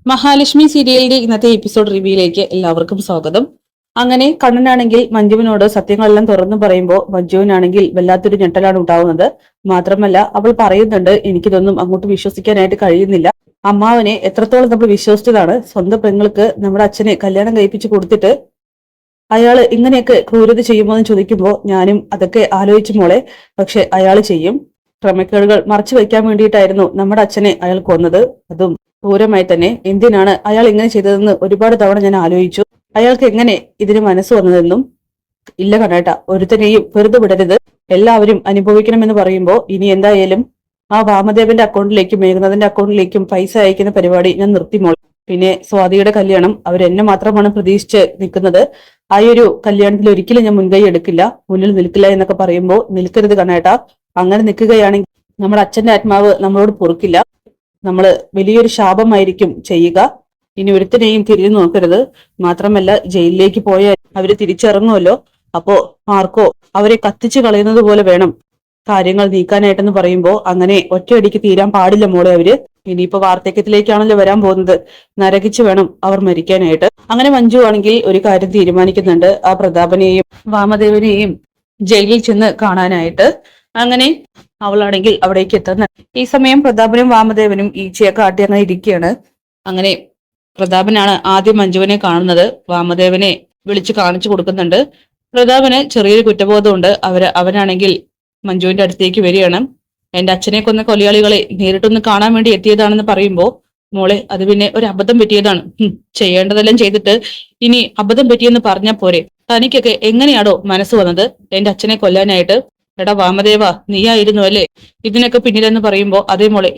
മഹാലക്ഷ്മി സീരിയലിന്റെ ഇന്നത്തെ എപ്പിസോഡ് റിവ്യൂയിലേക്ക് എല്ലാവർക്കും സ്വാഗതം. അങ്ങനെ കണ്ണനാണെങ്കിൽ മഞ്ജുവിനോട് സത്യങ്ങളെല്ലാം തുറന്നു പറയുമ്പോൾ മഞ്ജുവിനാണെങ്കിൽ വല്ലാത്തൊരു ഞെട്ടലാണ് ഉണ്ടാവുന്നത്. മാത്രമല്ല അവൾ പറയുന്നുണ്ട്, എനിക്കിതൊന്നും അങ്ങോട്ട് വിശ്വസിക്കാനായിട്ട് കഴിയുന്നില്ല. അമ്മാവനെ എത്രത്തോളം നമ്മൾ വിശ്വസിച്ചതാണ്. സ്വന്തം പെങ്ങൾക്ക് നമ്മുടെ അച്ഛനെ കല്യാണം കഴിപ്പിച്ചു കൊടുത്തിട്ട് അയാള് ഇങ്ങനെയൊക്കെ ക്രൂരത ചെയ്യുമോ എന്ന് ചോദിക്കുമ്പോൾ ഞാനും അതൊക്കെ ആലോചിച്ചു മോളെ. പക്ഷെ അയാൾ ചെയ്യും. ക്രമക്കേടുകൾ മറച്ചു വെക്കാൻ വേണ്ടിയിട്ടായിരുന്നു നമ്മുടെ അച്ഛനെ അയാൾ കൊന്നത്. അതും ക്രൂരമായി തന്നെ. എന്തിനാണ് അയാൾ ഇങ്ങനെ ചെയ്തതെന്ന് ഒരുപാട് തവണ ഞാൻ ആലോചിച്ചു. അയാൾക്ക് എങ്ങനെ ഇതിന് മനസ്സ് വന്നതെന്നും. ഇല്ല കണ്ണേട്ട, ഒരുത്തനെയും വെറുതെ വിടരുത്. എല്ലാവരും അനുഭവിക്കണമെന്ന് പറയുമ്പോൾ ഇനി എന്തായാലും ആ വാമദേവന്റെ അക്കൗണ്ടിലേക്കും മേഘനാഥന്റെ അക്കൗണ്ടിലേക്കും പൈസ അയക്കുന്ന പരിപാടി ഞാൻ നിർത്തിമോൾ. പിന്നെ സ്വാതിയുടെ കല്യാണം അവരെന്നെ മാത്രമാണ് പ്രതീക്ഷിച്ച് നിൽക്കുന്നത്. ആ ഒരു കല്യാണത്തിൽ ഒരിക്കലും ഞാൻ മുൻകൈ എടുക്കില്ല, മുന്നിൽ നിൽക്കില്ല എന്നൊക്കെ പറയുമ്പോൾ നിൽക്കരുത് കണ്ണേട്ട. അങ്ങനെ നിൽക്കുകയാണെങ്കിൽ നമ്മുടെ അച്ഛന്റെ ആത്മാവ് നമ്മളോട് പൊറുക്കില്ല. നമ്മള് വലിയൊരു ശാപമായിരിക്കും ചെയ്യുക. ഇനി ഒരുത്തിനെയും തിരിഞ്ഞു നോക്കരുത്. മാത്രമല്ല ജയിലിലേക്ക് പോയാൽ അവര് തിരിച്ചിറങ്ങുമല്ലോ. അപ്പോ ആർക്കോ അവരെ കത്തിച്ചു കളയുന്നത് പോലെ വേണം കാര്യങ്ങൾ നീക്കാനായിട്ടെന്ന് പറയുമ്പോ അങ്ങനെ ഒറ്റയടിക്ക് തീരാൻ പാടില്ല മോളെ അവര്. ഇനിയിപ്പോ വാർദ്ധക്യത്തിലേക്കാണല്ലോ വരാൻ പോകുന്നത്. നരകിച്ചു വേണം അവർ മരിക്കാനായിട്ട്. അങ്ങനെ മഞ്ജു ആണെങ്കിൽ ഒരു കാര്യം തീരുമാനിക്കുന്നുണ്ട്, ആ പ്രതാപനെയും വാമദേവനെയും ജയിലിൽ ചെന്ന് കാണാനായിട്ട്. അങ്ങനെ അവളാണെങ്കിൽ അവിടേക്ക് എത്തുന്ന ഈ സമയം പ്രതാപനും വാമദേവനും ഈച്ചയെ കാട്ടി അങ്ങനെ ഇരിക്കുകയാണ്. അങ്ങനെ പ്രതാപനാണ് ആദ്യം മഞ്ജുവിനെ കാണുന്നത്. വാമദേവനെ വിളിച്ചു കാണിച്ചു കൊടുക്കുന്നുണ്ട്. പ്രതാപന് ചെറിയൊരു കുറ്റബോധമുണ്ട്. അവനാണെങ്കിൽ മഞ്ജുവിന്റെ അടുത്തേക്ക് വരികയാണ്. എന്റെ അച്ഛനെ കൊന്ന കൊലയാളികളെ നേരിട്ടൊന്ന് കാണാൻ വേണ്ടി എത്തിയതാണെന്ന് പറയുമ്പോ മോളെ അത് പിന്നെ ഒരു അബദ്ധം പറ്റിയതാണ്. ചെയ്യേണ്ടതെല്ലാം ചെയ്തിട്ട് ഇനി അബദ്ധം പറ്റിയെന്ന് പറഞ്ഞാ പോരെ. തനിക്കൊക്കെ എങ്ങനെയാണോ മനസ്സ് വന്നത് എന്റെ അച്ഛനെ കൊല്ലാനായിട്ട്? എടാ വാമദേവ, നീയായിരുന്നു അല്ലേ ഇതിനൊക്കെ പിന്നിലെന്ന് പറയുമ്പോ അതേ മോളെ,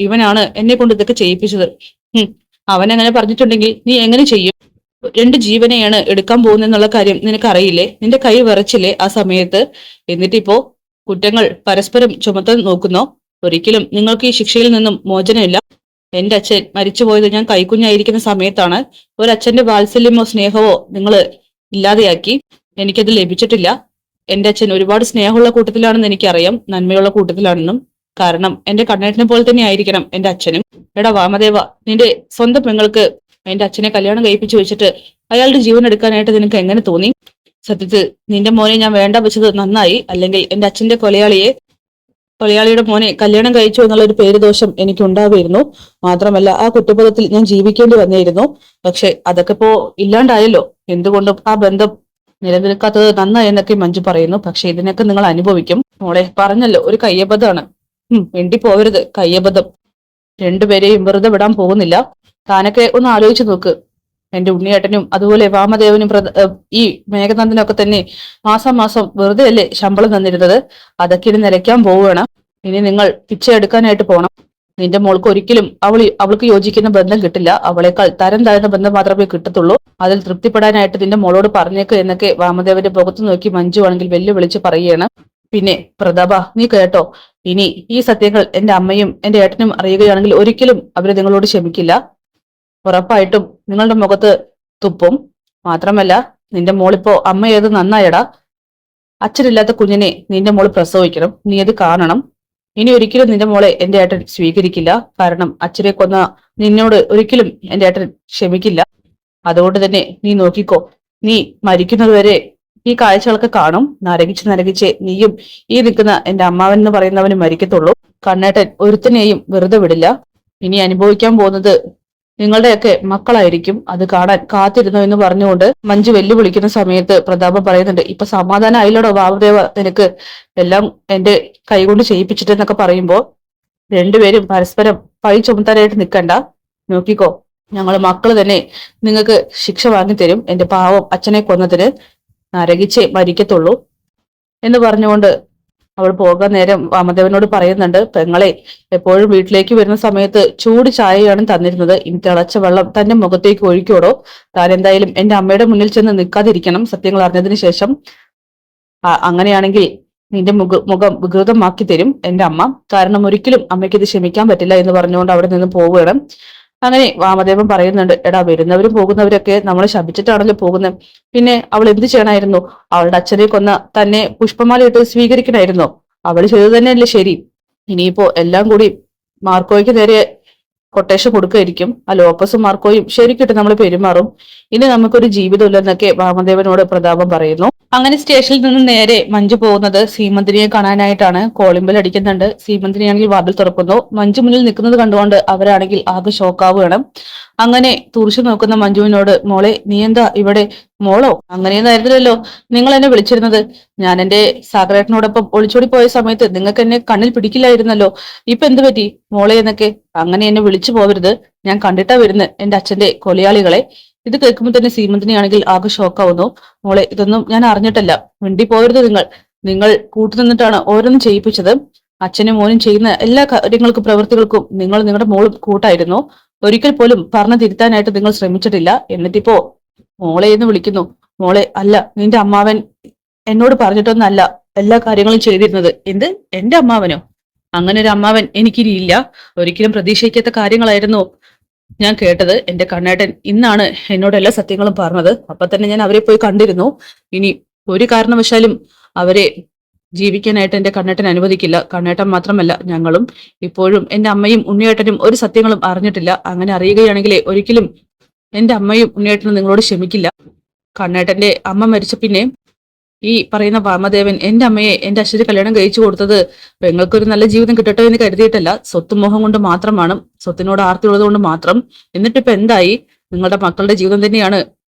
ഇവനാണ് എന്നെ കൊണ്ട് ഇതൊക്കെ ചെയ്യിപ്പിച്ചത്. അവൻ അങ്ങനെ പറഞ്ഞിട്ടുണ്ടെങ്കിൽ നീ എങ്ങനെ ചെയ്യും? രണ്ട് ജീവനെയാണ് എടുക്കാൻ പോകുന്നെന്നുള്ള കാര്യം നിനക്ക് അറിയില്ലേ? നിന്റെ കൈ വിറച്ചില്ലേ ആ സമയത്ത്? എന്നിട്ടിപ്പോ കുറ്റങ്ങൾ പരസ്പരം ചുമത്താൻ നോക്കുന്നോ? ഒരിക്കലും നിങ്ങൾക്ക് ഈ ശിക്ഷയിൽ നിന്നും മോചനമില്ല. എന്റെ അച്ഛൻ മരിച്ചുപോയത് ഞാൻ കൈക്കുഞ്ഞായിരിക്കുന്ന സമയത്താണ്. ഒരച്ഛന്റെ വാത്സല്യമോ സ്നേഹമോ നിങ്ങൾ ഇല്ലാതെയാക്കി. എനിക്കത് ലഭിച്ചിട്ടില്ല. എന്റെ അച്ഛൻ ഒരുപാട് സ്നേഹമുള്ള കൂട്ടത്തിലാണെന്ന് എനിക്കറിയാം, നന്മയുള്ള കൂട്ടത്തിലാണെന്നും. കാരണം എന്റെ കണ്ണേട്ടനെ പോലെ തന്നെ ആയിരിക്കണം എന്റെ അച്ഛനും. എടാ വാമദേവ, നിന്റെ സ്വന്തം പെങ്ങൾക്ക് എന്റെ അച്ഛനെ കല്യാണം കഴിപ്പിച്ചു വെച്ചിട്ട് അയാളുടെ ജീവൻ എടുക്കാനായിട്ട് നിനക്ക് എങ്ങനെ തോന്നി? സത്യത്തിൽ നിന്റെ മോനെ ഞാൻ വേണ്ട വെച്ചത് നന്നായി. അല്ലെങ്കിൽ എന്റെ അച്ഛന്റെ കൊലയാളിയുടെ മോനെ കല്യാണം കഴിച്ചു എന്നുള്ള ഒരു പേരുദോഷം എനിക്ക് ഉണ്ടാവുമായിരുന്നു. മാത്രമല്ല ആ കുറ്റബോധത്തിൽ ഞാൻ ജീവിക്കേണ്ടി വന്നിരുന്നു. പക്ഷെ അതൊക്കെ ഇപ്പോ ഇല്ലാണ്ടായല്ലോ. എന്തുകൊണ്ടും ആ ബന്ധം നിലനിൽക്കാത്തത് നന്നായി എന്നൊക്കെ മഞ്ജു പറയുന്നു. പക്ഷെ ഇതിനൊക്കെ നിങ്ങൾ അനുഭവിക്കും മോളെ. പറഞ്ഞല്ലോ, ഒരു കയ്യബദ്ധമാണ്. വേണ്ടി പോവരുത്, കയ്യബദ്ധം. രണ്ടുപേരെയും വെറുതെ വിടാൻ പോകുന്നില്ല. താനൊക്കെ ഒന്ന് ആലോചിച്ചു നോക്ക്. എന്റെ ഉണ്ണിയേട്ടനും അതുപോലെ വാമദേവനും ഈ മേഘനാഥനൊക്കെ തന്നെ മാസം മാസം വെറുതെ അല്ലേ ശമ്പളം തന്നിരുന്നത്? അതൊക്കെ ഇനി നിലയ്ക്കാൻ പോവുകയാണ്. ഇനി നിങ്ങൾ പിച്ച എടുക്കാനായിട്ട് പോകണം. നിന്റെ മോൾക്ക് ഒരിക്കലും അവൾക്ക് യോജിക്കുന്ന ബന്ധം കിട്ടില്ല. അവളെക്കാൾ തരം താഴ്ന്ന ബന്ധം മാത്രമേ കിട്ടത്തുള്ളൂ. അതിൽ തൃപ്തിപ്പെടാനായിട്ട് നിന്റെ മോളോട് പറഞ്ഞേക്ക് എന്നൊക്കെ വാമദേവന്റെ മുഖത്ത് നോക്കി മഞ്ജു ആണെങ്കിൽ വെല്ലുവിളിച്ച് പറയുകയാണ്. പിന്നെ പ്രതാപ, നീ കേട്ടോ, ഇനി ഈ സത്യങ്ങൾ എന്റെ അമ്മയും എന്റെ ഏട്ടനും അറിയുകയാണെങ്കിൽ ഒരിക്കലും അവര് നിങ്ങളോട് ക്ഷമിക്കില്ല. ഉറപ്പായിട്ടും നിങ്ങളുടെ മുഖത്ത് തുപ്പും. മാത്രമല്ല നിന്റെ മോളിപ്പോ അമ്മ ഏത് നന്നായടാ. അച്ഛനില്ലാത്ത കുഞ്ഞിനെ നിന്റെ മോള് പ്രസവിക്കണം, നീ അത് കാണണം. ഇനി ഒരിക്കലും നിന്റെ മോളെ എന്റെ ഏട്ടൻ സ്വീകരിക്കില്ല. കാരണം അച്ഛനെ കൊന്ന നിന്നോട് ഒരിക്കലും എന്റെ ഏട്ടൻ ക്ഷമിക്കില്ല. അതുകൊണ്ട് തന്നെ നീ നോക്കിക്കോ, നീ മരിക്കുന്നതുവരെ ഈ കാഴ്ചകളൊക്കെ കാണും. നരകിച്ച് നീയും ഈ നിൽക്കുന്ന എന്റെ അമ്മാവൻ എന്ന് പറയുന്നവനും മരിക്കത്തുള്ളൂ. കണ്ണേട്ടൻ ഒരുത്തനെയും വെറുതെ വിടില്ല. ഇനി അനുഭവിക്കാൻ പോകുന്നത് നിങ്ങളുടെയൊക്കെ മക്കളായിരിക്കും. അത് കാണാൻ കാത്തിരുന്നു എന്ന് പറഞ്ഞുകൊണ്ട് മഞ്ജു വെല്ലുവിളിക്കുന്ന സമയത്ത് പ്രതാപം പറയുന്നുണ്ട്, ഇപ്പൊ സമാധാനം ആയില്ലോടോ വാമദേവ, നിനക്ക് എല്ലാം എന്റെ കൈകൊണ്ട് ചെയ്യിപ്പിച്ചിട്ടെന്നൊക്കെ പറയുമ്പോ രണ്ടുപേരും പരസ്പരം പഴി ചുമത്താനായിട്ട് നിൽക്കണ്ട. നോക്കിക്കോ, ഞങ്ങള് മക്കള് തന്നെ നിങ്ങൾക്ക് ശിക്ഷ വാങ്ങിത്തരും. എന്റെ പാവം അച്ഛനെ കൊന്നതിന് നരകിച്ചേ മരിക്കത്തുള്ളൂ എന്ന് പറഞ്ഞുകൊണ്ട് അവൾ പോകാൻ നേരം വാമദേവനോട് പറയുന്നുണ്ട്, പെങ്ങളെ എപ്പോഴും വീട്ടിലേക്ക് വരുന്ന സമയത്ത് ചൂട് ചായയാണ് തന്നിരുന്നത്. ഇനി തിളച്ച വെള്ളം തന്റെ മുഖത്തേക്ക് ഒഴിക്കോടോ. താൻ എന്തായാലും എന്റെ അമ്മയുടെ മുന്നിൽ ചെന്ന് നിൽക്കാതിരിക്കണം സത്യങ്ങൾ അറിഞ്ഞതിന് ശേഷം. അങ്ങനെയാണെങ്കിൽ നിന്റെ മുഖം വികൃതമാക്കി തരും എന്റെ അമ്മ. കാരണം ഒരിക്കലും അമ്മയ്ക്ക് ഇത് ക്ഷമിക്കാൻ പറ്റില്ല എന്ന് പറഞ്ഞുകൊണ്ട് അവിടെ നിന്ന് പോവുകയാണ്. അങ്ങനെ വാമദേവൻ പറയുന്നുണ്ട്, എടാ വരുന്നവരും പോകുന്നവരൊക്കെ നമ്മളെ ശപിച്ചിട്ടാണല്ലോ പോകുന്നത്. പിന്നെ അവൾ എന്ത് ചെയ്യണമായിരുന്നു? അവളുടെ അച്ഛനെ കൊന്ന തന്നെ പുഷ്പമാല ഇട്ട് സ്വീകരിക്കണമായിരുന്നോ? അവൾ ചെയ്തു തന്നെയല്ലേ ശരി. ഇനിയിപ്പോ എല്ലാം കൂടി മാർക്കോയ്ക്ക് നേരെ കൊട്ടേഷൻ കൊടുക്കുകയായിരിക്കും. ആ ലോപ്പസും മാർക്കോയും ശരിക്കിട്ട് നമ്മൾ പെരുമാറും. ഇനി നമുക്കൊരു ജീവിതമില്ലെന്നൊക്കെ വാമദേവനോട് പ്രതാപം പറയുന്നു. അങ്ങനെ സ്റ്റേഷനിൽ നിന്ന് നേരെ മഞ്ജു പോകുന്നത് സീമന്തിനിയെ കാണാനായിട്ടാണ്. കോളിംബെൽ അടിക്കുന്നുണ്ട്. സീമന്തിനിയാണെങ്കിൽ വാതിൽ തുറക്കുന്നു. മഞ്ജു മുന്നിൽ നിൽക്കുന്നത് കണ്ടുകൊണ്ട് അവരാണെങ്കിൽ ആകെ ഷോക്കാവുകയാണ്. അങ്ങനെ തുറിച്ചു നോക്കുന്ന മഞ്ജുവിനോട്, മോളെ നീ എന്താ ഇവിടെ? മോളോ? അങ്ങനെയൊന്നായിരുന്നില്ലല്ലോ നിങ്ങൾ എന്നെ വിളിച്ചിരുന്നത്. ഞാൻ എന്റെ സാഗരേട്ടനോടൊപ്പം ഒളിച്ചോടി പോയ സമയത്ത് നിങ്ങൾക്ക് എന്നെ കണ്ണിൽ പിടിക്കില്ലായിരുന്നല്ലോ. ഇപ്പൊ എന്ത് പറ്റി മോളെ എന്നൊക്കെ? അങ്ങനെ എന്നെ വിളിച്ചു പോവരുത്. ഞാൻ കണ്ടിട്ടാ വരുന്നത് എന്റെ അച്ഛന്റെ കൊലയാളികളെ. ഇത് കേൾക്കുമ്പോൾ തന്നെ സീമന്തിനിയാണെങ്കിൽ ആകെ ഷോക്കാവുന്നു. മോളെ, ഇതൊന്നും ഞാൻ അറിഞ്ഞിട്ടല്ല. മിണ്ടി പോകരുത്. നിങ്ങൾ കൂട്ടുനിന്നിട്ടാണ് ഓരോന്നും ചെയ്യിപ്പിച്ചത്. അച്ഛനും മോനും ചെയ്യുന്ന എല്ലാ കാര്യങ്ങൾക്കും പ്രവൃത്തികൾക്കും നിങ്ങളുടെ മോളും കൂട്ടായിരുന്നു. ഒരിക്കൽ പോലും പറഞ്ഞു തിരുത്താനായിട്ട് നിങ്ങൾ ശ്രമിച്ചിട്ടില്ല. എന്നിട്ടിപ്പോ മോളെ എന്ന് വിളിക്കുന്നു. മോളെ അല്ല, നിന്റെ അമ്മാവൻ എന്നോട് പറഞ്ഞിട്ടൊന്നല്ല എല്ലാ കാര്യങ്ങളും ചെയ്തിരുന്നത്. എന്ത്? എന്റെ അമ്മാവനോ? അങ്ങനെ ഒരു അമ്മാവൻ എനിക്കിനിയില്ല. ഒരിക്കലും പ്രതീക്ഷിക്കാത്ത കാര്യങ്ങളായിരുന്നു ഞാൻ കേട്ടത്. എന്റെ കണ്ണേട്ടൻ ഇന്നാണ് എന്നോട് എല്ലാ സത്യങ്ങളും പറഞ്ഞത്. അപ്പൊ തന്നെ ഞാൻ അവരെ പോയി കണ്ടിരുന്നു. ഇനി ഒരു കാരണവശാലും അവരെ ജീവിക്കാനായിട്ട് എന്റെ കണ്ണേട്ടൻ അനുവദിക്കില്ല. കണ്ണേട്ടൻ മാത്രമല്ല, ഞങ്ങളും ഇപ്പോഴും എന്റെ അമ്മയും ഉണ്ണിയേട്ടനും ഒരു സത്യങ്ങളും അറിഞ്ഞിട്ടില്ല. അങ്ങനെ അറിയുകയാണെങ്കിലേ ഒരിക്കലും എന്റെ അമ്മയും ഉണ്ണിയേട്ടനും നിങ്ങളോട് ക്ഷമിക്കില്ല. കണ്ണേട്ടന്റെ അമ്മ മരിച്ച പിന്നെ ഈ പറയുന്ന വാമദേവൻ എന്റെ അമ്മയെ എന്റെ അച്ഛന് കല്യാണം കഴിച്ചു കൊടുത്തത് പെങ്ങൾക്കൊരു നല്ല ജീവിതം കിട്ടട്ടെ എന്ന് കരുതിയിട്ടല്ല, സ്വത്തുമോഹം കൊണ്ട് മാത്രമാണ്, സ്വത്തിനോട് ആർത്തി ഉള്ളത് കൊണ്ട് മാത്രം. എന്നിട്ടിപ്പോ എന്തായി? നിങ്ങളുടെ മക്കളുടെ ജീവിതം തന്നെയാണ്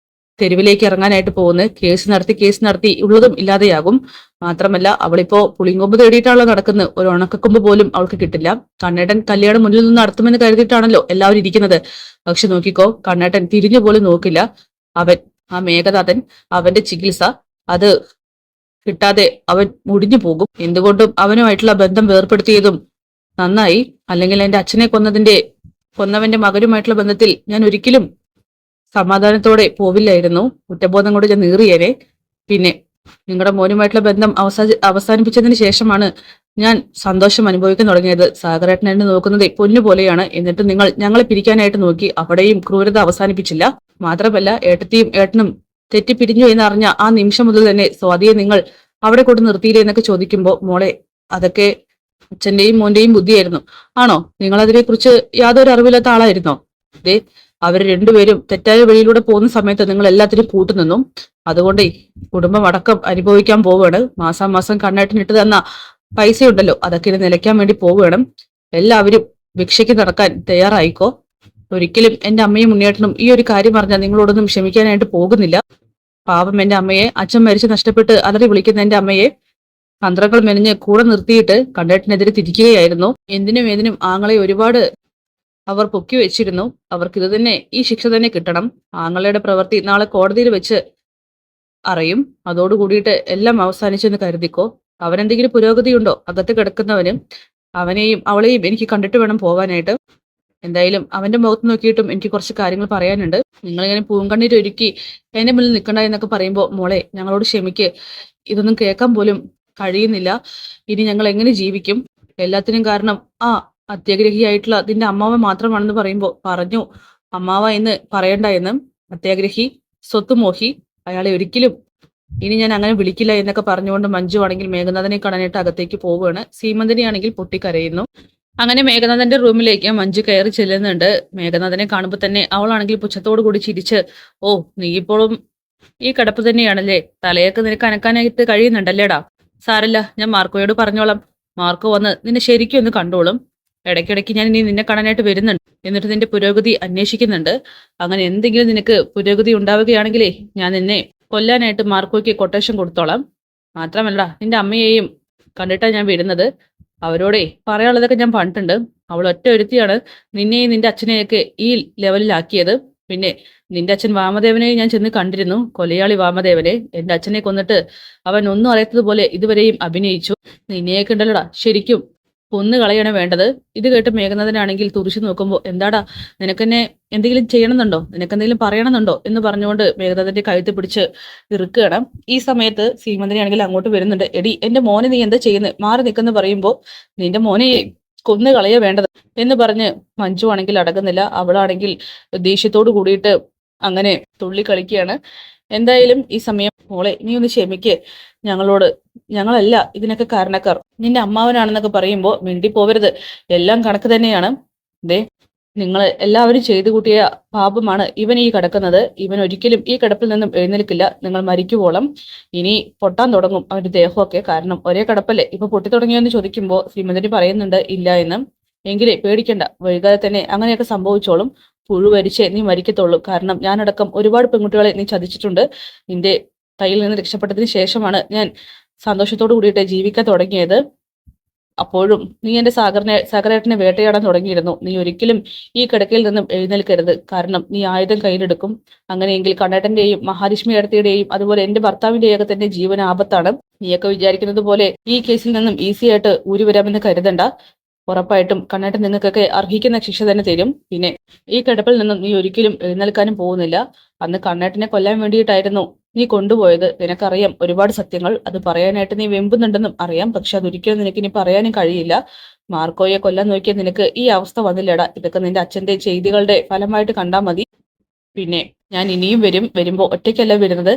തെരുവിലേക്ക് ഇറങ്ങാനായിട്ട് പോകുന്നത്. കേസ് നടത്തി ഉള്ളതും ഇല്ലാതെയാകും. മാത്രമല്ല, അവളിപ്പോ പുളിങ്കൊമ്പ് തേടിയിട്ടാണല്ലോ നടക്കുന്നത്. ഒരു ഉണക്കക്കൊമ്പ് പോലും അവൾക്ക് കിട്ടില്ല. കണ്ണേട്ടൻ കല്യാണം മുന്നിൽ നിന്ന് നടത്തുമെന്ന് കരുതിയിട്ടാണല്ലോ എല്ലാവരും ഇരിക്കുന്നത്. പക്ഷെ നോക്കിക്കോ, കണ്ണേട്ടൻ തിരിഞ്ഞു പോലും നോക്കില്ല. ആ മേഘനാഥൻ, അവന്റെ ചികിത്സ അത് കിട്ടാതെ അവൻ മുടിഞ്ഞു പോകും. എന്തുകൊണ്ടും അവനുമായിട്ടുള്ള ബന്ധം വേർപ്പെടുത്തിയതും നന്നായി. അല്ലെങ്കിൽ എന്റെ അച്ഛനെ കൊന്നവന്റെ മകനുമായിട്ടുള്ള ബന്ധത്തിൽ ഞാൻ ഒരിക്കലും സമാധാനത്തോടെ പോവില്ലായിരുന്നു. കുറ്റബോധം കൊണ്ട് ഞാൻ നീറിയേനെ. പിന്നെ നിങ്ങളുടെ മോനുമായിട്ടുള്ള ബന്ധം അവസാനിപ്പിച്ചതിന് ശേഷമാണ് ഞാൻ സന്തോഷം അനുഭവിക്കാൻ തുടങ്ങിയത്. സാഗരേട്ടൻ എന്നെ നോക്കുന്നത് പൊന്നുപോലെയാണ്. എന്നിട്ട് നിങ്ങൾ ഞങ്ങളെ പിരിക്കാനായിട്ട് നോക്കി. അവിടെയും ക്രൂരത അവസാനിപ്പിച്ചില്ല. മാത്രമല്ല, ഏട്ടത്തിയും ഏട്ടനും തെറ്റിപ്പിരിഞ്ഞു എന്നറിഞ്ഞ ആ നിമിഷം മുതൽ തന്നെ സ്വാതിയെ നിങ്ങൾ അവിടെ കൊണ്ട് നിർത്തിയില്ലേ എന്നൊക്കെ ചോദിക്കുമ്പോ, മോളെ അതൊക്കെ അച്ഛന്റെയും മോന്റെയും ബുദ്ധിയായിരുന്നു. ആണോ? നിങ്ങൾ അതിനെക്കുറിച്ച് യാതൊരു അറിവില്ലാത്ത ആളായിരുന്നോ? അതെ, അവർ രണ്ടുപേരും തെറ്റായ വഴിയിലൂടെ പോകുന്ന സമയത്ത് നിങ്ങൾ എല്ലാത്തിനും കൂട്ടുനിന്നും. അതുകൊണ്ടേ കുടുംബം അടക്കം അനുഭവിക്കാൻ പോവുകയാണ്. മാസാമാസം കണ്ണേട്ടനിട്ട് തന്ന പൈസയുണ്ടല്ലോ, അതൊക്കെ ഇനി നിലയ്ക്കാൻ വേണ്ടി പോവുകയാണ്. എല്ലാവരും ഭിക്ഷയ്ക്ക് നടക്കാൻ തയ്യാറായിക്കോ. ഒരിക്കലും എന്റെ അമ്മയും ഉണ്ണിയേട്ടനും ഈ ഒരു കാര്യം പറഞ്ഞാൽ നിങ്ങളോടൊന്നും ക്ഷമിക്കാനായിട്ട് പോകുന്നില്ല. പാവം എന്റെ അമ്മയെ, അച്ഛൻ മരിച്ച് നഷ്ടപ്പെട്ട് അലറി വിളിക്കുന്ന എന്റെ അമ്മയെ തന്ത്രങ്ങൾ മെനഞ്ഞ് കൂടെ നിർത്തിയിട്ട് കണ്ണേട്ടനെതിരെ തിരിക്കുകയായിരുന്നു. എന്തിനും ഏതിനും ആങ്ങളെ ഒരുപാട് അവർ പൊക്കി വെച്ചിരുന്നു. അവർക്ക് ഇത് തന്നെ, ഈ ശിക്ഷ തന്നെ കിട്ടണം. ആങ്ങളുടെ പ്രവൃത്തി നാളെ കോടതിയിൽ വെച്ച് അറിയും. അതോടുകൂടിയിട്ട് എല്ലാം അവസാനിച്ചെന്ന് കരുതിക്കോ. അവനെന്തെങ്കിലും പുരോഗതിയുണ്ടോ? അകത്ത് കിടക്കുന്നവനും അവനെയും അവളെയും എനിക്ക് കണ്ടിട്ട് വേണം പോവാനായിട്ട്. എന്തായാലും അവന്റെ മുഖത്ത് നോക്കിയിട്ടും എനിക്ക് കുറച്ച് കാര്യങ്ങൾ പറയാനുണ്ട്. നിങ്ങളിങ്ങനെ പൂങ്കണ്ണീരൊരുക്കി എന്റെ മുന്നിൽ നിൽക്കണ്ട എന്നൊക്കെ പറയുമ്പോൾ, മോളെ ഞങ്ങളോട് ക്ഷമിക്ക്. ഇതൊന്നും കേൾക്കാൻ പോലും കഴിയുന്നില്ല. ഇനി ഞങ്ങൾ എങ്ങനെ ജീവിക്കും? എല്ലാത്തിനും കാരണം ആ അത്യാഗ്രഹിയായിട്ടുള്ള അതിന്റെ അമ്മാവൻ മാത്രമാണെന്ന് പറയുമ്പോൾ പറഞ്ഞു. അമ്മാവ എന്ന് പറയണ്ട എന്ന്. അത്യാഗ്രഹി, സ്വത്തുമോഹി, അയാളെ ഒരിക്കലും ഇനി ഞാൻ അങ്ങനെ വിളിക്കില്ല എന്നൊക്കെ പറഞ്ഞുകൊണ്ട് മഞ്ജു ആണെങ്കിൽ മേഘനാഥനെ കാണാനായിട്ട് അകത്തേക്ക് പോവുകയാണ്. സീമന്തിനിയാണെങ്കിൽ പൊട്ടിക്കരയുന്നു. അങ്ങനെ മേഘനാഥന്റെ റൂമിലേക്ക് മഞ്ജു കയറി ചെല്ലുന്നുണ്ട്. മേഘനാഥനെ കാണുമ്പോൾ തന്നെ അവളാണെങ്കിൽ പുച്ഛത്തോടു കൂടി ചിരിച്ച്, ഓ നീ ഇപ്പോഴും ഈ കിടപ്പ് തന്നെയാണല്ലേ? തലയൊക്കെ നിനക്ക് അനക്കാനായിട്ട് കഴിയുന്നുണ്ടല്ലേടാ? സാരല്ല, ഞാൻ മാർക്കോയോട് പറഞ്ഞോളാം. മാർക്കോ വന്ന് നിന്നെ ശരിക്കും ഒന്ന് കണ്ടോളും. ഇടയ്ക്കിടയ്ക്ക് ഞാൻ ഇനി നിന്നെ കാണാനായിട്ട് വരുന്നുണ്ട്. എന്നിട്ട് നിന്റെ പുരോഗതി അന്വേഷിക്കുന്നുണ്ട്. അങ്ങനെ എന്തെങ്കിലും നിനക്ക് പുരോഗതി ഉണ്ടാവുകയാണെങ്കിലേ ഞാൻ നിന്നെ കൊല്ലാനായിട്ട് മാർക്കോയ്ക്ക് കൊട്ടേഷൻ കൊടുത്തോളാം. മാത്രമല്ല, നിന്റെ അമ്മയെയും കണ്ടിട്ടാണ് ഞാൻ വരുന്നത്. അവരോടെ പറയാനുള്ളതൊക്കെ ഞാൻ പറഞ്ഞിട്ടുണ്ട്. അവൾ ഒറ്റ ഒരുത്തിയാണ് നിന്നെയും നിന്റെ അച്ഛനെയൊക്കെ ഈ ലെവലിലാക്കിയത്. പിന്നെ നിന്റെ അച്ഛൻ വാമദേവനെ ഞാൻ ചെന്ന് കണ്ടിരുന്നു. കൊലയാളി വാമദേവനെ. എന്റെ അച്ഛനെ കൊന്നിട്ട് അവൻ ഒന്നും അറിയാത്തതുപോലെ ഇതുവരെയും അഭിനയിച്ചു. നിന്നെയൊക്കെ ഉണ്ടല്ലോടാ ശരിക്കും കൊന്നു കളയാണ് വേണ്ടത്. ഇത് കേട്ട് മേഘനാഥനാണെങ്കിൽ തുറിച്ചു നോക്കുമ്പോൾ, എന്താടാ നിനക്കെന്നെ എന്തെങ്കിലും ചെയ്യണമെന്നുണ്ടോ? നിനക്കെന്തെങ്കിലും പറയണമെന്നുണ്ടോ എന്ന് പറഞ്ഞുകൊണ്ട് മേഘനാഥന്റെ കഴുത്ത് പിടിച്ച് ഇറുക്കുകയാണ്. ഈ സമയത്ത് സീമന്തിനാണെങ്കിൽ അങ്ങോട്ട് വരുന്നുണ്ട്. എടി, എന്റെ മോനെ നീ എന്താ ചെയ്യുന്നത്? മാറി നിൽക്കെന്ന് പറയുമ്പോൾ, നിന്റെ മോനെ കൊന്നു കളയ വേണ്ടത് എന്ന് പറഞ്ഞ് മഞ്ജു ആണെങ്കിൽ അടങ്ങുന്നില്ല. അവളാണെങ്കിൽ ദേഷ്യത്തോട് കൂടിയിട്ട് അങ്ങനെ തുള്ളി കളിക്കുകയാണ്. എന്തായാലും ഈ സമയം, മോളെ നീ ഒന്ന് ക്ഷമിക്ക്. ഞങ്ങളോട് ഞങ്ങളല്ല ഇതിനൊക്കെ കാരണക്കാർ, നിന്റെ അമ്മാവനാണെന്നൊക്കെ പറയുമ്പോൾ മിണ്ടി പോവരുത്. എല്ലാം കണക്ക് തന്നെയാണ്. ദേ നിങ്ങൾ എല്ലാവരും ചെയ്തു കൂട്ടിയ പാപമാണ് ഇവൻ ഈ കിടക്കുന്നത്. ഇവൻ ഒരിക്കലും ഈ കിടപ്പിൽ നിന്നും എഴുന്നേൽക്കില്ല. നിങ്ങൾ മരിക്കുവോളം ഇനി പൊട്ടാൻ തുടങ്ങും അവന്റെ ദേഹമൊക്കെ. കാരണം ഒരേ കിടപ്പല്ലേ, ഇപ്പൊ പൊട്ടി തുടങ്ങിയെന്ന് ചോദിക്കുമ്പോൾ ശ്രീമതി പറയുന്നുണ്ട് ഇല്ല എന്ന്. എങ്കിലേ പേടിക്കണ്ട, വൈകാതെ തന്നെ അങ്ങനെയൊക്കെ സംഭവിച്ചോളും. പുഴുവരിച്ചേ നീ മരിക്കത്തുള്ളൂ. കാരണം ഞാനടക്കം ഒരുപാട് പെൺകുട്ടികളെ നീ ചതിച്ചിട്ടുണ്ട്. നിന്റെ കയ്യിൽ നിന്ന് രക്ഷപ്പെട്ടതിന് ശേഷമാണ് ഞാൻ സന്തോഷത്തോടു കൂടിയിട്ട് ജീവിക്കാൻ തുടങ്ങിയത്. അപ്പോഴും നീ എന്റെ സാഗരേട്ടനെ വേട്ടയാടാൻ തുടങ്ങിയിരുന്നു. നീ ഒരിക്കലും ഈ കിടക്കയിൽ നിന്നും എഴുന്നേൽക്കരുത്. കാരണം നീ ആയുധം കയ്യിലെടുക്കും. അങ്ങനെയെങ്കിൽ കണ്ണേട്ടന്റെയും മഹാലക്ഷ്മി അടുത്തയുടെയും അതുപോലെ എന്റെ ഭർത്താവിന്റെയൊക്കെ തന്നെ ജീവൻ ആപത്താണ്. നീയൊക്കെ വിചാരിക്കുന്നത് പോലെ ഈ കേസിൽ നിന്നും ഈസി ആയിട്ട് ഊരി വരാമെന്ന് കരുതണ്ട. ഉറപ്പായിട്ടും കണ്ണേട്ടൻ നിങ്ങൾക്കൊക്കെ അർഹിക്കുന്ന ശിക്ഷ തന്നെ തരും. പിന്നെ ഈ കിടപ്പിൽ നിന്നും നീ ഒരിക്കലും എഴുന്നേൽക്കാനും പോകുന്നില്ല. അന്ന് കണ്ണേട്ടനെ കൊല്ലാൻ വേണ്ടിയിട്ടായിരുന്നു നീ കൊണ്ടുപോയത്. നിനക്കറിയാം ഒരുപാട് സത്യങ്ങൾ. അത് പറയാനായിട്ട് നീ വെമ്പുന്നുണ്ടെന്നും അറിയാം. പക്ഷെ അതൊരിക്കലും നിനക്ക് ഇനി പറയാനും കഴിയില്ല. മാർക്കോയെ കൊല്ലാൻ നോക്കിയാൽ നിനക്ക് ഈ അവസ്ഥ വന്നില്ലടാ. ഇതൊക്കെ നിന്റെ അച്ഛന്റെ ചെയ്തികളുടെ ഫലമായിട്ട് കണ്ടാൽ മതി. പിന്നെ ഞാൻ ഇനിയും വരുമ്പോ ഒറ്റയ്ക്കല്ല വരുന്നത്,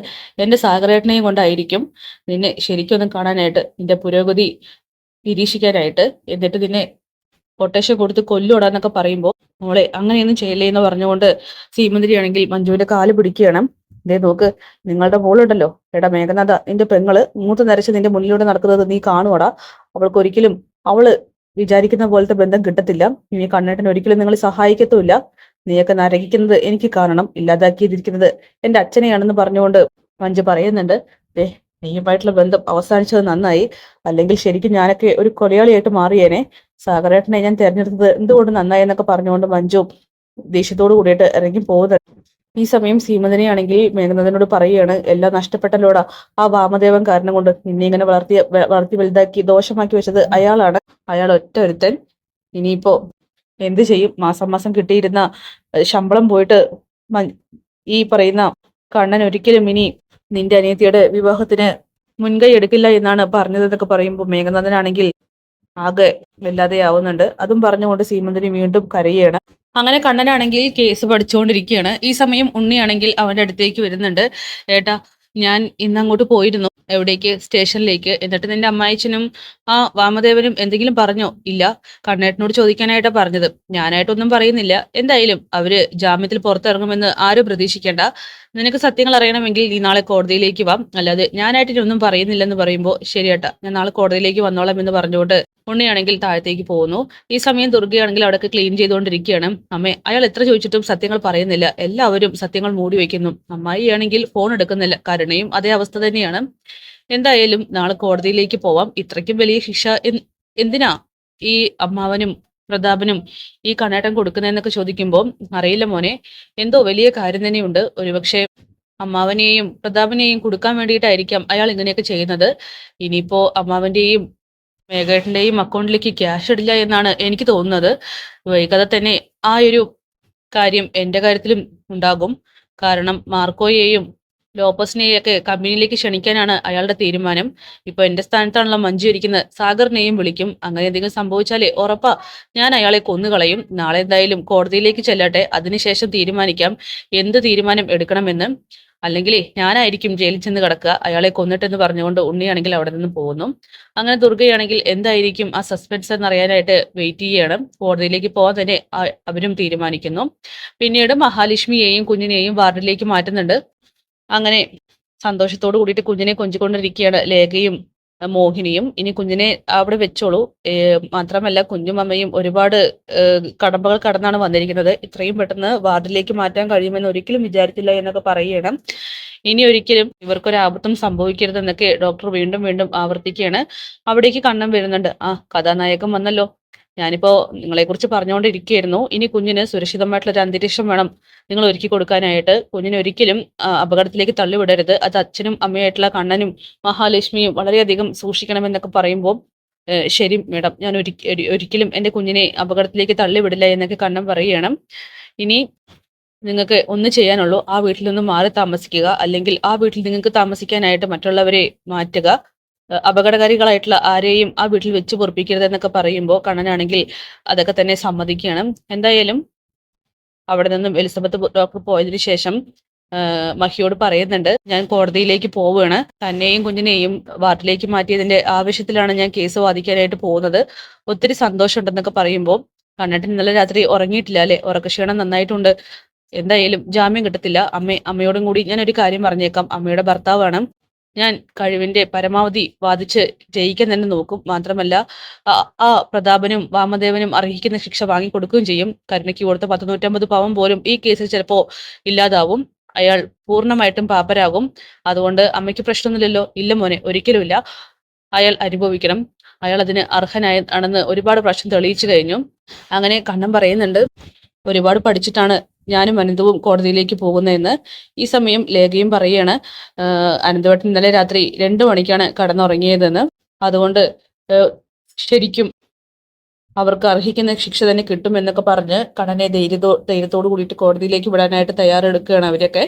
എന്റെ സാഗരേട്ടനെയും കൊണ്ടായിരിക്കും. നിന്നെ ശരിക്കൊന്നും കാണാനായിട്ട്, നിന്റെ പുരോഗതി നിരീക്ഷിക്കാനായിട്ട്. എന്നിട്ട് നിന്നെ കൊട്ടേഷൻ കൊടുത്ത് കൊല്ലൂടാന്നൊക്കെ പറയുമ്പോൾ മോളെ അങ്ങനെയൊന്നും ചെയ്യല്ലേ എന്ന് പറഞ്ഞുകൊണ്ട് ശ്രീമന്തിരിയാണെങ്കിൽ മഞ്ജുവിന്റെ കാല് പിടിക്കുകയാണ്. ഇതേ നോക്ക്, നിങ്ങളുടെ മോളുണ്ടല്ലോ, എടാ മേഘനാഥ, നിന്റെ പെങ്ങള് മൂത്ത് നരച്ച് നിന്റെ മുന്നിലൂടെ നടക്കുന്നത് നീ കാണുവാടാ. അവൾക്ക് ഒരിക്കലും അവള് വിചാരിക്കുന്ന പോലത്തെ ബന്ധം കിട്ടത്തില്ല. ഇനി കണ്ണേട്ടൻ ഒരിക്കലും നിങ്ങൾ സഹായിക്കത്തുമില്ല. നീയൊക്കെ നരകിക്കുന്നത് എനിക്ക് കാണണം. ഇല്ലാതാക്കിയിരിക്കുന്നത് എന്റെ അച്ഛനെയാണെന്ന് പറഞ്ഞുകൊണ്ട് മഞ്ജു പറയുന്നുണ്ട്. നീയുമായിട്ടുള്ള ബന്ധം അവസാനിച്ചത് നന്നായി. അല്ലെങ്കിൽ ശരിക്കും ഞാനൊക്കെ ഒരു കൊലയാളിയായിട്ട് മാറിയേനെ. സാഗരേട്ടനെ ഞാൻ തെരഞ്ഞെടുത്തത് എന്തുകൊണ്ട് നന്നായി എന്നൊക്കെ പറഞ്ഞുകൊണ്ട് മഞ്ജു ദേഷ്യത്തോട് കൂടിയിട്ട് ഇറങ്ങി പോകുന്നത്. ഈ സമയം സീമന്തനെയാണെങ്കിൽ മേഘനാഥനോട് പറയുകയാണ്, എല്ലാം നഷ്ടപ്പെട്ടല്ലോടാ. ആ വാമദേവൻ കാരണം കൊണ്ട് നിന്നെ ഇങ്ങനെ വളർത്തി വലുതാക്കി ദോഷമാക്കി വെച്ചത് അയാളാണ്. അയാൾ ഒറ്റ ഒരുത്തൻ. ഇനിയിപ്പോ എന്ത് ചെയ്യും? മാസം മാസം കിട്ടിയിരുന്ന ശമ്പളം പോയിട്ട് ഈ പറയുന്ന കണ്ണൻ ഒരിക്കലും ഇനി നിന്റെ അനിയത്തിയുടെ വിവാഹത്തിന് മുൻകൈ എടുക്കില്ല എന്നാണ് പറഞ്ഞതെന്നൊക്കെ പറയുമ്പോൾ മേഘനാഥനാണെങ്കിൽ ആകെ വല്ലാതെ ആവുന്നുണ്ട്. അതും പറഞ്ഞുകൊണ്ട് സീമന്തിനി വീണ്ടും കരയുകയാണ്. അങ്ങനെ കണ്ണനാണെങ്കിൽ കേസ് പഠിച്ചുകൊണ്ടിരിക്കുകയാണ്. ഈ സമയം ഉണ്ണിയാണെങ്കിൽ അവന്റെ അടുത്തേക്ക് വരുന്നുണ്ട്. ഏട്ടാ, ഞാൻ ഇന്ന് അങ്ങോട്ട് പോയിരുന്നു. എവിടേക്ക്? സ്റ്റേഷനിലേക്ക്. എന്നിട്ട് നിന്റെ അമ്മായിച്ചനും ആ വാമദേവനും എന്തെങ്കിലും പറഞ്ഞോ? ഇല്ല, കണ്ണേട്ടനോട് ചോദിക്കാനായിട്ടാ പറഞ്ഞത്. ഞാനായിട്ടൊന്നും പറയുന്നില്ല. എന്തായാലും അവര് ജാമ്യത്തിൽ പുറത്തിറങ്ങുമെന്ന് ആരും പ്രതീക്ഷിക്കേണ്ട. നിനക്ക് സത്യങ്ങൾ അറിയണമെങ്കിൽ നീ നാളെ കോടതിയിലേക്ക് വാ. അല്ലാതെ ഞാനായിട്ട് ഒന്നും പറയുന്നില്ലെന്ന് പറയുമ്പോൾ ശരിയേട്ടാ, ഞാൻ നാളെ കോടതിയിലേക്ക് വന്നോളാം എന്ന് പറഞ്ഞുകൊണ്ട് ഉണ്ണിയാണെങ്കിൽ താഴത്തേക്ക് പോകുന്നു. ഈ സമയം ദുർഗയാണെങ്കിൽ അവിടെയൊക്കെ ക്ലീൻ ചെയ്തുകൊണ്ടിരിക്കുകയാണ്. അമ്മേ, അയാൾ എത്ര ചോദിച്ചിട്ടും സത്യങ്ങൾ പറയുന്നില്ല. എല്ലാവരും സത്യങ്ങൾ മൂടി വെക്കുന്നു. അമ്മായി ആണെങ്കിൽ ഫോൺ എടുക്കുന്നില്ല. കരുണയും അതേ അവസ്ഥ തന്നെയാണ്. എന്തായാലും നാളെ കോടതിയിലേക്ക് പോവാം. ഇത്രയ്ക്കും വലിയ ശിക്ഷ എന്തിനാ ഈ അമ്മാവനും പ്രതാപനും ഈ കണ്ണേട്ടൻ കൊടുക്കുന്നതെന്നൊക്കെ ചോദിക്കുമ്പോൾ അറിയില്ല മോനെ, എന്തോ വലിയ കാര്യം തന്നെയുണ്ട്. ഒരുപക്ഷെ അമ്മാവനെയും പ്രതാപനെയും കൊടുക്കാൻ വേണ്ടിയിട്ടായിരിക്കാം അയാൾ ഇങ്ങനെയൊക്കെ ചെയ്യുന്നത്. ഇനിയിപ്പോ അമ്മാവന്റെയും മേഘേട്ടന്റെയും അക്കൗണ്ടിലേക്ക് ക്യാഷ് ഇടില്ല എന്നാണ് എനിക്ക് തോന്നുന്നത്. വൈകാതെ തന്നെ ആ ഒരു കാര്യം എന്റെ കാര്യത്തിലും ഉണ്ടാകും. കാരണം മാർക്കോയെയും ലോപ്പസിനെയും ഒക്കെ കമ്പനിയിലേക്ക് ക്ഷണിക്കാനാണ് അയാളുടെ തീരുമാനം. ഇപ്പൊ എന്റെ സ്ഥാനത്താണല്ലോ മഞ്ജു ഇരിക്കുന്നത്. സാഗറിനെയും വിളിക്കും. അങ്ങനെ എന്തെങ്കിലും സംഭവിച്ചാലേ ഉറപ്പാ ഞാൻ അയാളെ കൊന്നുകളയും. നാളെ എന്തായാലും കോടതിയിലേക്ക് ചെല്ലട്ടെ, അതിനുശേഷം തീരുമാനിക്കാം എന്ത് തീരുമാനം എടുക്കണമെന്ന്. അല്ലെങ്കിലേ ഞാനായിരിക്കും ജയിലിൽ ചെന്ന് കിടക്കുക അയാളെ കൊന്നിട്ടെന്ന് പറഞ്ഞുകൊണ്ട് ഉണ്ണിയാണെങ്കിൽ അവിടെ നിന്ന് പോകുന്നു. അങ്ങനെ ദുർഗയാണെങ്കിൽ എന്തായിരിക്കും ആ സസ്പെൻസ് എന്നറിയാനായിട്ട് വെയിറ്റ് ചെയ്യണം. കോടതിയിലേക്ക് പോകാൻ തന്നെ അവരും തീരുമാനിക്കുന്നു. പിന്നീട് മഹാലക്ഷ്മിയെയും കുഞ്ഞിനെയും വാർഡിലേക്ക് മാറ്റുന്നുണ്ട്. അങ്ങനെ സന്തോഷത്തോട് കൂടിയിട്ട് കുഞ്ഞിനെ കൊഞ്ചിക്കൊണ്ടിരിക്കുകയാണ് ലേഖയും മോഹിനിയും. ഇനി കുഞ്ഞിനെ അവിടെ വെച്ചോളൂ. മാത്രമല്ല കുഞ്ഞും അമ്മയും ഒരുപാട് കടമ്പകൾ കടന്നാണ് വന്നിരിക്കുന്നത്. ഇത്രയും പെട്ടെന്ന് വാർഡിലേക്ക് മാറ്റാൻ കഴിയുമെന്ന് ഒരിക്കലും വിചാരിച്ചില്ല എന്നൊക്കെ പറയണം. ഇനി ഒരിക്കലും ഇവർക്കൊരാപത്തും സംഭവിക്കരുതെന്നൊക്കെ ഡോക്ടർ വീണ്ടും വീണ്ടും ആവർത്തിക്കുകയാണ്. അവിടേക്ക് കണ്ണൻ വരുന്നുണ്ട്. ആ, കഥാനായകൻ വന്നല്ലോ. ഞാനിപ്പോ നിങ്ങളെക്കുറിച്ച് പറഞ്ഞുകൊണ്ടിരിക്കുകയായിരുന്നു. ഇനി കുഞ്ഞിന് സുരക്ഷിതമായിട്ടുള്ള ഒരു അന്തരീക്ഷം വേണം നിങ്ങൾ ഒരുക്കി കൊടുക്കാനായിട്ട്. കുഞ്ഞിനെ ഒരിക്കലും അപകടത്തിലേക്ക് തള്ളിവിടരുത്. അത് അച്ഛനും അമ്മയായിട്ടുള്ള കണ്ണനും മഹാലക്ഷ്മിയും വളരെയധികം സൂക്ഷിക്കണമെന്നൊക്കെ പറയുമ്പോൾ ശരി മേഡം, ഞാൻ ഒരിക്കലും എൻ്റെ കുഞ്ഞിനെ അപകടത്തിലേക്ക് തള്ളിവിടില്ല എന്നൊക്കെ കണ്ണൻ പറയുകയാണ്. ഇനി നിങ്ങൾക്ക് ഒന്ന് ചെയ്യാനുള്ളൂ, ആ വീട്ടിൽ നിന്ന് മാറി താമസിക്കുക. അല്ലെങ്കിൽ ആ വീട്ടിൽ നിങ്ങൾക്ക് താമസിക്കാനായിട്ട് മറ്റുള്ളവരെ മാറ്റുക. അപകടകാരികളായിട്ടുള്ള ആരെയും ആ വീട്ടിൽ വെച്ച് പൊറപ്പിക്കരുത് എന്നൊക്കെ പറയുമ്പോൾ കണ്ണനാണെങ്കിൽ അതൊക്കെ തന്നെ സമ്മതിക്കുകയാണ്. എന്തായാലും അവിടെ നിന്നും എലിസബത്ത് ഡോക്ടർ പോയതിനു ശേഷം മഹിയോട് പറയുന്നുണ്ട്, ഞാൻ കോടതിയിലേക്ക് പോവുകയാണ്. തന്നെയും കുഞ്ഞിനെയും വാർഡിലേക്ക് മാറ്റിയതിന്റെ ആവശ്യത്തിലാണ് ഞാൻ കേസ് വാദിക്കാനായിട്ട് പോകുന്നത്. ഒത്തിരി സന്തോഷമുണ്ടെന്നൊക്കെ പറയുമ്പോൾ കണ്ണേട്ടൻ ഇന്നലെ രാത്രി ഉറങ്ങിയിട്ടില്ല അല്ലെ? ഉറക്കക്ഷീണം നന്നായിട്ടുണ്ട്. എന്തായാലും ജാമ്യം കിട്ടത്തില്ല. അമ്മയോടും കൂടി ഞാൻ ഒരു കാര്യം പറഞ്ഞേക്കാം. അമ്മയുടെ ഭർത്താവാണ്. ഞാൻ കഴിവിന്റെ പരമാവധി വാദിച്ച് ജയിക്കാൻ തന്നെ നോക്കും. മാത്രമല്ല ആ പ്രതാപനും വാമദേവനും അർഹിക്കുന്ന ശിക്ഷ വാങ്ങിക്കൊടുക്കുകയും ചെയ്യും. കരുണയ്ക്ക് കൊടുത്ത 150 പവൻ പോലും ഈ കേസിൽ ചിലപ്പോ ഇല്ലാതാവും. അയാൾ പൂർണ്ണമായിട്ടും പാപ്പരാകും. അതുകൊണ്ട് അമ്മയ്ക്ക് പ്രശ്നമൊന്നുമില്ലല്ലോ? ഇല്ല മോനെ, ഒരിക്കലുമില്ല. അയാൾ അനുഭവിക്കണം. അയാൾ അതിന് ആണെന്ന് ഒരുപാട് പ്രാവശ്യം തെളിയിച്ചു കഴിഞ്ഞു. അങ്ങനെ കണ്ണൻ പറയുന്നുണ്ട്, ഒരുപാട് പഠിച്ചിട്ടാണ് ഞാനും അനന്തവും കോടതിയിലേക്ക് പോകുന്നതെന്ന്. ഈ സമയം ലേഖയും പറയുകയാണ്, അനന്തവേട്ടൻ ഇന്നലെ രാത്രി 2 മണിക്കാണ് കടന്നുറങ്ങിയതെന്ന്. അതുകൊണ്ട് ശരിക്കും അവർക്ക് അർഹിക്കുന്ന ശിക്ഷ തന്നെ കിട്ടും എന്നൊക്കെ പറഞ്ഞ് കണ്ണനെ ധൈര്യത്തോട് കൂടിയിട്ട് കോടതിയിലേക്ക് വിടാനായിട്ട് തയ്യാറെടുക്കുകയാണ് അവരൊക്കെ.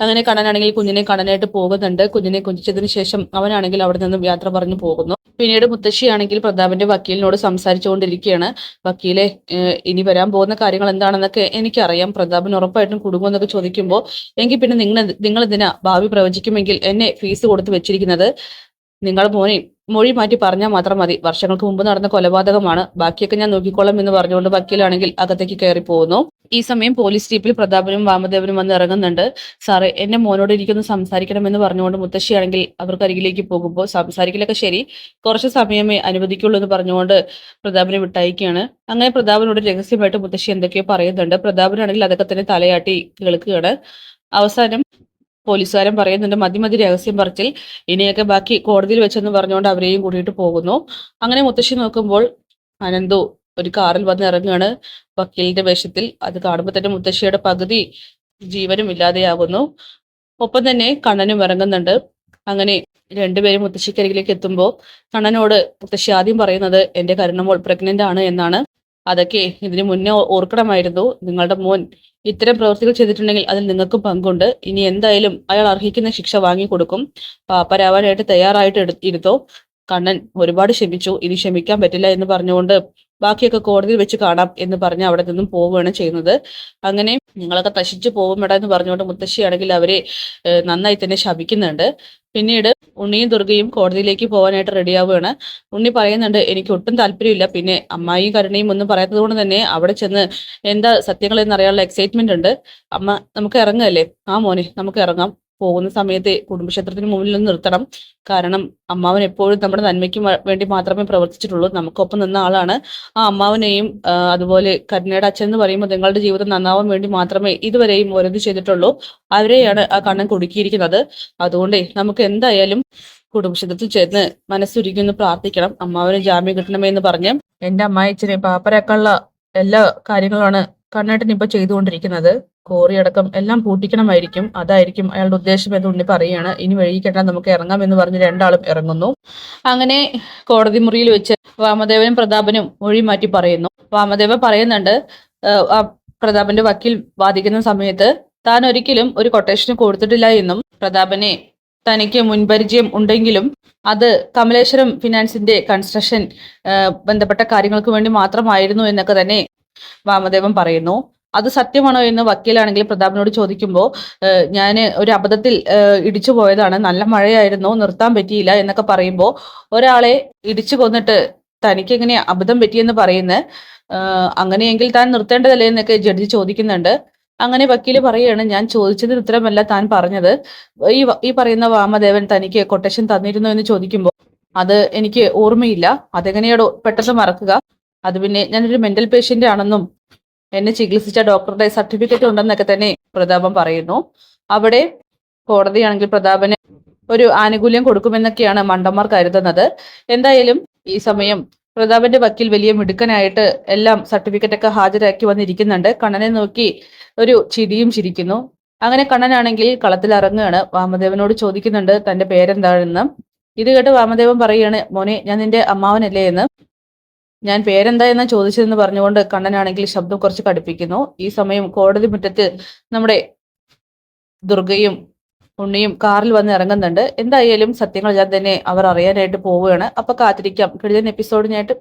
അങ്ങനെ കണ്ണനാണെങ്കിൽ കുഞ്ഞിനെ കാണാനായിട്ട് പോകുന്നുണ്ട്. കുഞ്ഞിനെ കുഞ്ചിച്ചതിന് ശേഷം അവനാണെങ്കിൽ അവിടെ നിന്നും യാത്ര പറഞ്ഞു പോകുന്നു. പിന്നീട് മുത്തശ്ശിയാണെങ്കിൽ പ്രതാപന്റെ വക്കീലിനോട് സംസാരിച്ചുകൊണ്ടിരിക്കുകയാണ്. വക്കീലെ, ഇനി വരാൻ പോകുന്ന കാര്യങ്ങൾ എന്താണെന്നൊക്കെ എനിക്കറിയാം. പ്രതാപൻ ഉറപ്പായിട്ടും കുടുങ്ങുമെന്നൊക്കെ ചോദിക്കുമ്പോൾ, എങ്കിൽ പിന്നെ നിങ്ങൾ ഇതിനാ ഭാവി പ്രവചിക്കുമെങ്കിൽ എന്നെ ഫീസ് കൊടുത്ത് വെച്ചിരിക്കുന്നത്? നിങ്ങൾ മൊഴി മാറ്റി പറഞ്ഞാൽ മാത്രം മതി. വർഷങ്ങൾക്ക് മുമ്പ് നടന്ന കൊലപാതകമാണ്, ബാക്കിയൊക്കെ ഞാൻ നോക്കിക്കോളാം എന്ന് പറഞ്ഞുകൊണ്ട് വക്കീലാണെങ്കിൽ അകത്തേക്ക് കയറി പോകുന്നു. ഈ സമയം പോലീസ് ജീപ്പിൽ പ്രതാപനും വാമദേവനും വന്ന് ഇറങ്ങുന്നുണ്ട്. സാറേ, എന്നെ മോനോട് എനിക്കൊന്ന് സംസാരിക്കണം എന്ന് പറഞ്ഞുകൊണ്ട് മുത്തശ്ശിയാണെങ്കിൽ അവർക്കരികിലേക്ക് പോകുമ്പോൾ, സംസാരിക്കലൊക്കെ ശരി, കുറച്ച് സമയമേ അനുവദിക്കുള്ളൂ എന്ന് പറഞ്ഞുകൊണ്ട് പ്രതാപനെ വിട്ടയക്കുകയാണ്. അങ്ങനെ പ്രതാപനോട് രഹസ്യമായിട്ട് മുത്തശ്ശി എന്തൊക്കെയോ പറയുന്നുണ്ട്. പ്രതാപനാണെങ്കിൽ അതൊക്കെ തന്നെ തലയാട്ടി കേൾക്കുകയാണ്. അവസാനം പോലീസുകാരൻ പറയുന്നുണ്ട്, മതി രഹസ്യം പറച്ചിൽ, ഇനിയൊക്കെ ബാക്കി കോടതിയിൽ വെച്ചെന്ന് പറഞ്ഞുകൊണ്ട് അവരെയും കൂട്ടിയിട്ട് പോകുന്നു. അങ്ങനെ മുത്തശ്ശി നോക്കുമ്പോൾ അനന്തു ഒരു കാറിൽ വന്ന് ഇറങ്ങുകയാണ് വക്കീലിന്റെ വേഷത്തിൽ. അത് കാണുമ്പോൾ തന്നെ മുത്തശ്ശിയുടെ പകുതി ജീവനും ഇല്ലാതെയാകുന്നു. ഒപ്പം തന്നെ കണ്ണനും ഇറങ്ങുന്നുണ്ട്. അങ്ങനെ രണ്ടുപേരും മുത്തശ്ശിക്കരികിലേക്ക് എത്തുമ്പോൾ കണ്ണനോട് മുത്തശ്ശി ആദ്യം പറയുന്നത്, എന്റെ കരുണമോൾ പ്രഗ്നന്റ് ആണ് എന്നാണ്. അതൊക്കെ ഇതിനു മുന്നേ ഓർക്കണമായിരുന്നു. നിങ്ങളുടെ മോൻ ഇത്തരം പ്രവൃത്തികൾ ചെയ്തിട്ടുണ്ടെങ്കിൽ അതിൽ നിങ്ങൾക്കും പങ്കുണ്ട്. ഇനി എന്തായാലും അയാൾ അർഹിക്കുന്ന ശിക്ഷ വാങ്ങിക്കൊടുക്കും. പാപ്പരാവാനായിട്ട് തയ്യാറായിട്ട് ഇരുത്തോ. കണ്ണൻ ഒരുപാട് ക്ഷമിച്ചു, ഇനി ക്ഷമിക്കാൻ പറ്റില്ല എന്ന് പറഞ്ഞുകൊണ്ട് ബാക്കിയൊക്കെ കോടതിയിൽ വെച്ച് കാണാം എന്ന് പറഞ്ഞ് അവിടെ നിന്നും പോവുകയാണ് ചെയ്യുന്നത്. അങ്ങനെ നിങ്ങളൊക്കെ നശിച്ചു പോകുമെടാ എന്ന് പറഞ്ഞുകൊണ്ട് മുത്തശ്ശിയാണെങ്കിൽ അവരെ നന്നായി തന്നെ ശപിക്കുന്നുണ്ട്. പിന്നീട് ഉണ്ണിയും ദുർഗയും കോടതിയിലേക്ക് പോകാനായിട്ട് റെഡിയാവുകയാണ്. ഉണ്ണി പറയുന്നുണ്ട്, എനിക്ക് ഒട്ടും താല്പര്യമില്ല. പിന്നെ അമ്മായിയും കരുണയും ഒന്നും പറയാത്തത് കൊണ്ട് തന്നെ അവിടെ ചെന്ന് എന്താ സത്യങ്ങൾ എന്നറിയാനുള്ള എക്സൈറ്റ്മെന്റ് ഉണ്ട്. അമ്മ, നമുക്ക് ഇറങ്ങല്ലേ? ആ മോനെ, നമുക്ക് ഇറങ്ങാം. പോകുന്ന സമയത്ത് കുടുംബക്ഷേത്രത്തിന് മുന്നിൽ നിന്ന് നിർത്തണം. കാരണം അമ്മാവൻ എപ്പോഴും നമ്മുടെ നന്മയ്ക്ക് വേണ്ടി മാത്രമേ പ്രവർത്തിച്ചിട്ടുള്ളൂ. നമുക്കൊപ്പം നിന്ന ആളാണ്. ആ അമ്മാവനെയും അതുപോലെ കരുണയുടെ അച്ഛൻ എന്ന് പറയുമ്പോൾ നിങ്ങളുടെ ജീവിതം നന്നാവാൻ വേണ്ടി മാത്രമേ ഇതുവരെയും ഓരോന്ന് ചെയ്തിട്ടുള്ളൂ. അവരെയാണ് ആ കണ്ണൻ കുടുക്കിയിരിക്കുന്നത്. അതുകൊണ്ട് നമുക്ക് എന്തായാലും കുടുംബക്ഷേത്രത്തിൽ ചെന്ന് മനസ്സുരുക്കി പ്രാർത്ഥിക്കണം. അമ്മാവന് ജാമ്യം കിട്ടണമേ എന്ന് പറഞ്ഞ് എന്റെ അമ്മായിച്ചനെ പാപ്പരക്കുള്ള എല്ലാ കാര്യങ്ങളുമാണ് കണ്ണേട്ടൻ ഇപ്പൊ ചെയ്തുകൊണ്ടിരിക്കുന്നത്. കോറിയടക്കം എല്ലാം പൂട്ടിക്കണമായിരിക്കും. അതായിരിക്കും അയാളുടെ ഉദ്ദേശം എന്ന് ഉണ്ണി പറയുകയാണ്. ഇനി വഴിക്കേണ്ട, നമുക്ക് ഇറങ്ങാം എന്ന് പറഞ്ഞ് രണ്ടാളും ഇറങ്ങുന്നു. അങ്ങനെ കോടതി മുറിയിൽ വെച്ച് വാമദേവനും പ്രതാപനും മൊഴി മാറ്റി പറയുന്നു. വാമദേവൻ പറയുന്നുണ്ട്, പ്രതാപന്റെ വക്കീൽ വാദിക്കുന്ന സമയത്ത് താൻ ഒരിക്കലും ഒരു കൊട്ടേഷന് കൊടുത്തിട്ടില്ല എന്നും പ്രതാപനെ തനിക്ക് മുൻപരിചയം ഉണ്ടെങ്കിലും അത് കമലേശ്വരം ഫിനാൻസിന്റെ കൺസ്ട്രക്ഷൻ ബന്ധപ്പെട്ട കാര്യങ്ങൾക്ക് വേണ്ടി മാത്രമായിരുന്നു എന്നൊക്കെ തന്നെ വാമദേവൻ പറയുന്നു. അത് സത്യമാണോ എന്ന് വക്കീലാണെങ്കിൽ പ്രതാപനോട് ചോദിക്കുമ്പോൾ, ഞാൻ ഒരു അബദ്ധത്തിൽ ഇടിച്ചു പോയതാണ്, നല്ല മഴയായിരുന്നു, നിർത്താൻ പറ്റിയില്ല എന്നൊക്കെ പറയുമ്പോൾ, ഒരാളെ ഇടിച്ചു കൊന്നിട്ട് തനിക്ക് എങ്ങനെ അബദ്ധം പറ്റിയെന്ന് പറയുന്നത്? അങ്ങനെയെങ്കിൽ താൻ നിർത്തേണ്ടതല്ലേ എന്നൊക്കെ ജഡ്ജി ചോദിക്കുന്നുണ്ട്. അങ്ങനെ വക്കീല് പറയുകയാണ്, ഞാൻ ചോദിച്ചതിന് ഉത്തരമല്ല താൻ പറഞ്ഞത്. ഈ പറയുന്ന വാമദേവൻ തനിക്ക് കൊട്ടേഷൻ തന്നിരുന്നു എന്ന് ചോദിക്കുമ്പോൾ, അത് എനിക്ക് ഓർമ്മയില്ല. അതെങ്ങനെയാണോ പെട്ടെന്ന് മറക്കുക? അത് പിന്നെ ഞാനൊരു മെന്റൽ പേഷ്യന്റ് ആണെന്നും എന്നെ ചികിത്സിച്ച ഡോക്ടറുടെ സർട്ടിഫിക്കറ്റ് ഉണ്ടെന്നൊക്കെ തന്നെ പ്രതാപൻ പറയുന്നു. അവിടെ കോടതിയാണെങ്കിൽ പ്രതാപന് ഒരു ആനുകൂല്യം കൊടുക്കുമെന്നൊക്കെയാണ് മണ്ടന്മാർ കരുതുന്നത്. എന്തായാലും ഈ സമയം പ്രതാപന്റെ വക്കീൽ വലിയ മിടുക്കനായിട്ട് എല്ലാം സർട്ടിഫിക്കറ്റ് ഒക്കെ ഹാജരാക്കി വന്നിരിക്കുന്നുണ്ട്. കണ്ണനെ നോക്കി ഒരു ചിരിയും ചിരിക്കുന്നു. അങ്ങനെ കണ്ണനാണെങ്കിൽ കളത്തിൽ ഇറങ്ങുകയാണ്. വാമദേവനോട് ചോദിക്കുന്നുണ്ട് തന്റെ പേരെന്താണെന്ന്. ഇത് കേട്ട് വാമദേവൻ പറയുകയാണ്, മോനെ, ഞാൻ നിന്റെ അമ്മാവനല്ലേ എന്ന്. ഞാൻ പേരെന്താ എന്നാ ചോദിച്ചതെന്ന് പറഞ്ഞുകൊണ്ട് കണ്ണനാണെങ്കിൽ ശബ്ദം കുറച്ച് കടുപ്പിക്കുന്നു. ഈ സമയം കോടതി മുറ്റത്ത് നമ്മുടെ ദുർഗയും ഉണ്ണിയും കാറിൽ വന്ന് ഇറങ്ങുന്നുണ്ട്. എന്തായാലും സത്യങ്ങളെല്ലാം തന്നെ അവർ അറിയാനായിട്ട് പോവുകയാണ്. അപ്പൊ കാത്തിരിക്കാം കിടിലൻ എപ്പിസോഡിനായിട്ട്.